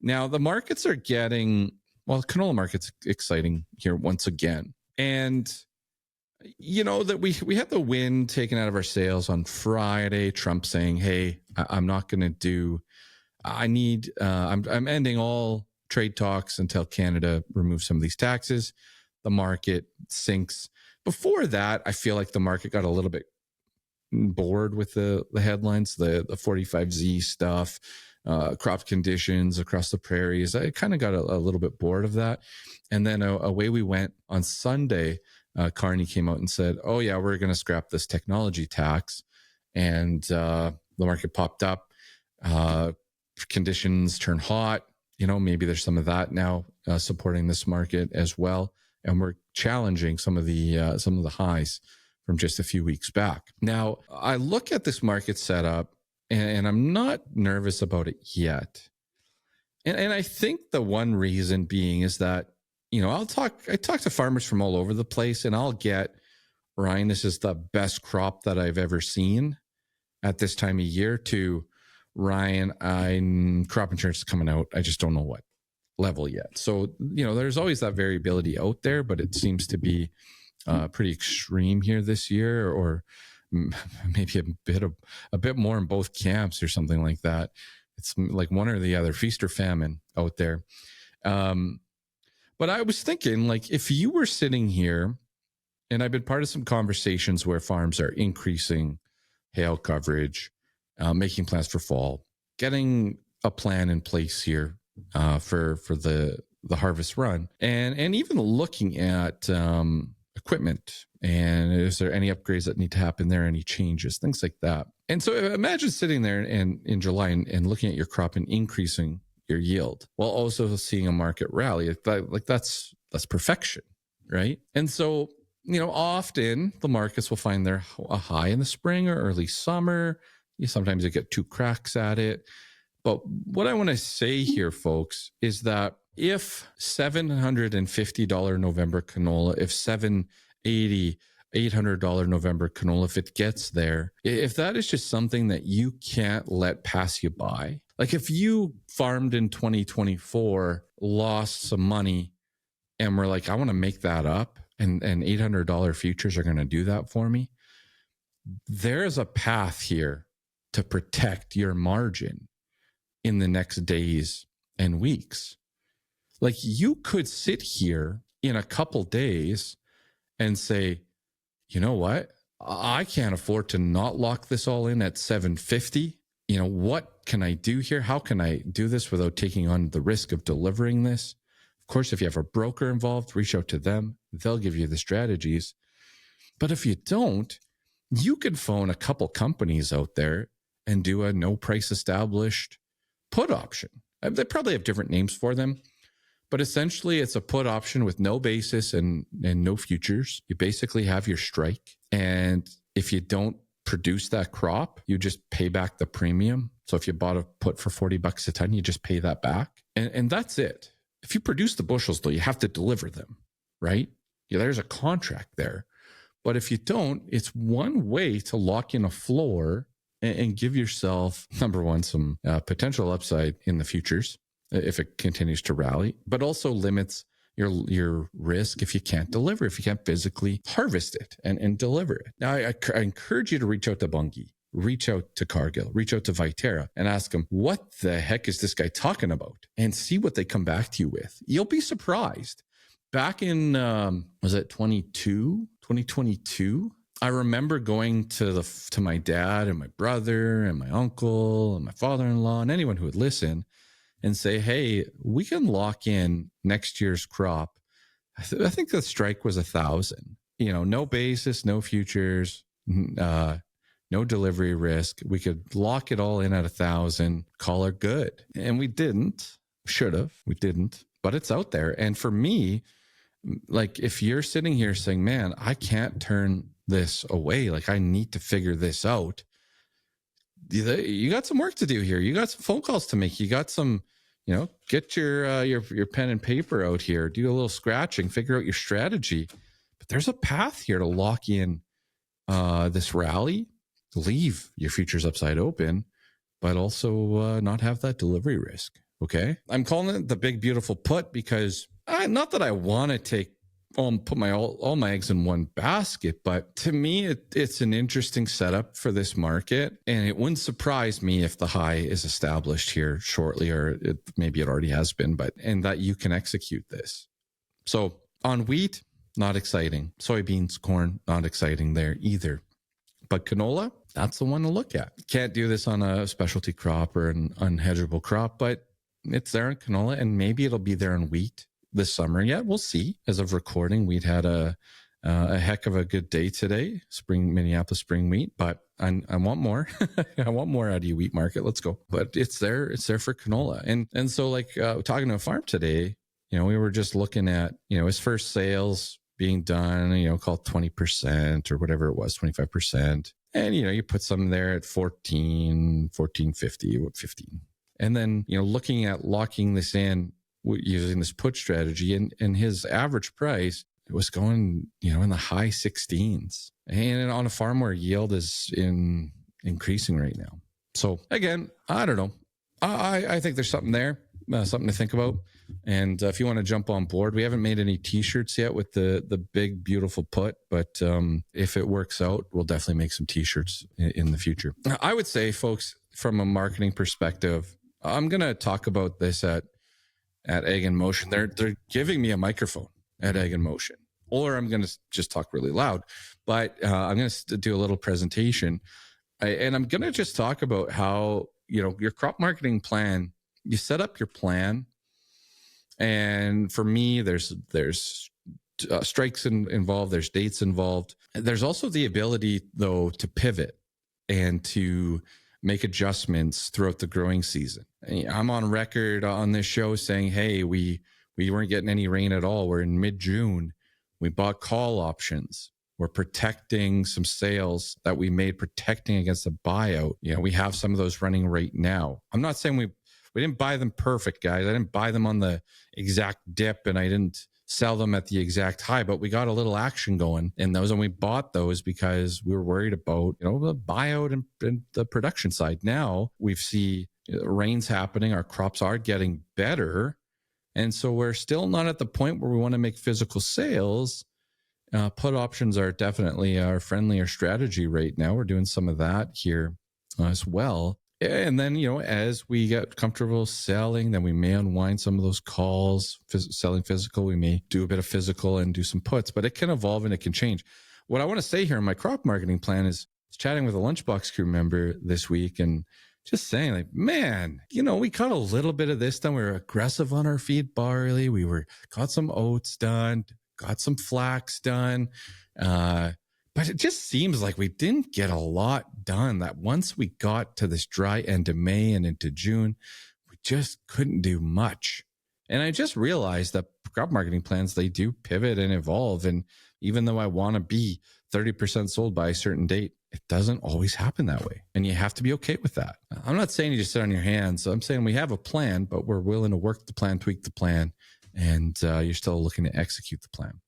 Now, the markets are getting, well, canola market's exciting here once again. And, that we had the wind taken out of our sails on Friday. Trump saying, hey, I'm not going to do, I'm ending all trade talks until Canada removes some of these taxes. The market sinks. Before that, I feel like the market got a little bit bored with the headlines, the 45Z stuff, crop conditions across the prairies. I kind of got a little bit bored of that. And then away we went on Sunday. Carney came out and said, oh yeah, we're going to scrap this technology tax. And the market popped up. Conditions turn hot. Maybe there's some of that now supporting this market as well. And we're challenging some of the highs from just a few weeks back. Now, I look at this market setup and I'm not nervous about it yet. And I think the one reason being is that, I talk to farmers from all over the place and I'll get, Ryan, this is the best crop that I've ever seen at this time of year, to Ryan, crop insurance is coming out. I just don't know what level yet. So, there's always that variability out there, but it seems to be pretty extreme here this year, or maybe a bit more in both camps or something like that. It's like one or the other, feast or famine out there. But I was thinking, like, if you were sitting here, and I've been part of some conversations where farms are increasing hail coverage, making plans for fall, getting a plan in place here for the harvest run, and even looking at equipment, and is there any upgrades that need to happen there, any changes, things like that. And so imagine sitting there in July and looking at your crop and increasing your yield while also seeing a market rally. Like that's perfection, right? And so, often the markets will find a high in the spring or early summer. Sometimes you get two cracks at it. But what I want to say here, folks, is that if $750 November canola, if $780, $800 November canola, if it gets there, if that is just something that you can't let pass you by, like if you farmed in 2024, lost some money, and we're like, I want to make that up, and $800 futures are going to do that for me, there's a path here to protect your margin in the next days and weeks. Like, you could sit here in a couple days and say, you know what? I can't afford to not lock this all in at 750. What can I do here? How can I do this without taking on the risk of delivering this? Of course, if you have a broker involved, reach out to them. They'll give you the strategies. But if you don't, you could phone a couple companies out there and do a no price established put option. They probably have different names for them, but essentially it's a put option with no basis and no futures. You basically have your strike. And if you don't produce that crop, you just pay back the premium. So if you bought a put for $40 a ton, you just pay that back. And that's it. If you produce the bushels, though, you have to deliver them, right? Yeah, there's a contract there. But if you don't, it's one way to lock in a floor and give yourself, number one, some potential upside in the futures if it continues to rally, but also limits your risk if you can't deliver, if you can't physically harvest it and deliver it. Now, I encourage you to reach out to Bunge, reach out to Cargill, reach out to Viterra and ask them, what the heck is this guy talking about? And see what they come back to you with. You'll be surprised. Back in, was it 2022? I remember going to my dad and my brother and my uncle and my father-in-law and anyone who would listen and say, hey, we can lock in next year's crop. I think the strike was 1,000, no basis, no futures, no delivery risk. We could lock it all in at 1,000, call it good. And we didn't, should have, we didn't, but it's out there. And for me, like, if you're sitting here saying, man, I can't turn this away, like I need to figure this out, you got some work to do here. You got some phone calls to make. You got some, get your pen and paper out here, do a little scratching, figure out your strategy. But there's a path here to lock in this rally, leave your futures upside open, but also not have that delivery risk. Okay. I'm calling it the big, beautiful put because not that I want to put all my eggs in one basket, but to me, it's an interesting setup for this market. And it wouldn't surprise me if the high is established here shortly, or maybe it already has been, and that you can execute this. So on wheat, not exciting. Soybeans, corn, not exciting there either. But canola, that's the one to look at. Can't do this on a specialty crop or an unhedgeable crop, but it's there in canola, and maybe it'll be there in wheat this summer. Yeah, we'll see. As of recording, we'd had a heck of a good day today, Minneapolis spring wheat, but I want more. I want more out of you, wheat market. Let's go. But it's there for canola. And so talking to a farm today, we were just looking at, his first sales being done, call it 20% or whatever it was, 25%. And, you put some there at 14.50, 15. And then, looking at locking this in using this put strategy, and his average price, it was going, in the high 16s, and on a farm where yield is increasing right now. So again, I don't know. I think there's something there, something to think about. And if you want to jump on board, we haven't made any t-shirts yet with the big, beautiful put, but if it works out, we'll definitely make some t-shirts in the future. I would say, folks, from a marketing perspective, I'm going to talk about this at Egg in Motion. They're giving me a microphone at Egg in Motion, or I'm going to just talk really loud, but I'm going to do a little presentation, and I'm going to just talk about how, your crop marketing plan, you set up your plan. And for me, there's strikes involved, there's dates involved. There's also the ability, though, to pivot and to make adjustments throughout the growing season. I'm on record on this show saying, hey, we weren't getting any rain at all. We're in mid-June. We bought call options. We're protecting some sales that we made, protecting against a buyout. We have some of those running right now. I'm not saying we didn't buy them perfect, guys. I didn't buy them on the exact dip, and I didn't sell them at the exact high, but we got a little action going in those, and we bought those because we were worried about, the buyout and the production side. Now we see rains happening. Our crops are getting better. And so we're still not at the point where we want to make physical sales. Put options are definitely our friendlier strategy right now. We're doing some of that here as well. And then, as we get comfortable selling, then we may unwind some of those calls, selling physical. We may do a bit of physical and do some puts, but it can evolve and it can change. What I want to say here in my crop marketing plan is chatting with a Lunchbox crew member this week and just saying, man, we got a little bit of this done. We were aggressive on our feed barley. Got some oats done, got some flax done. But it just seems like we didn't get a lot done, that once we got to this dry end of May and into June, we just couldn't do much. And I just realized that crop marketing plans, they do pivot and evolve. And even though I want to be 30% sold by a certain date, it doesn't always happen that way. And you have to be okay with that. I'm not saying you just sit on your hands. I'm saying we have a plan, but we're willing to work the plan, tweak the plan, and you're still looking to execute the plan.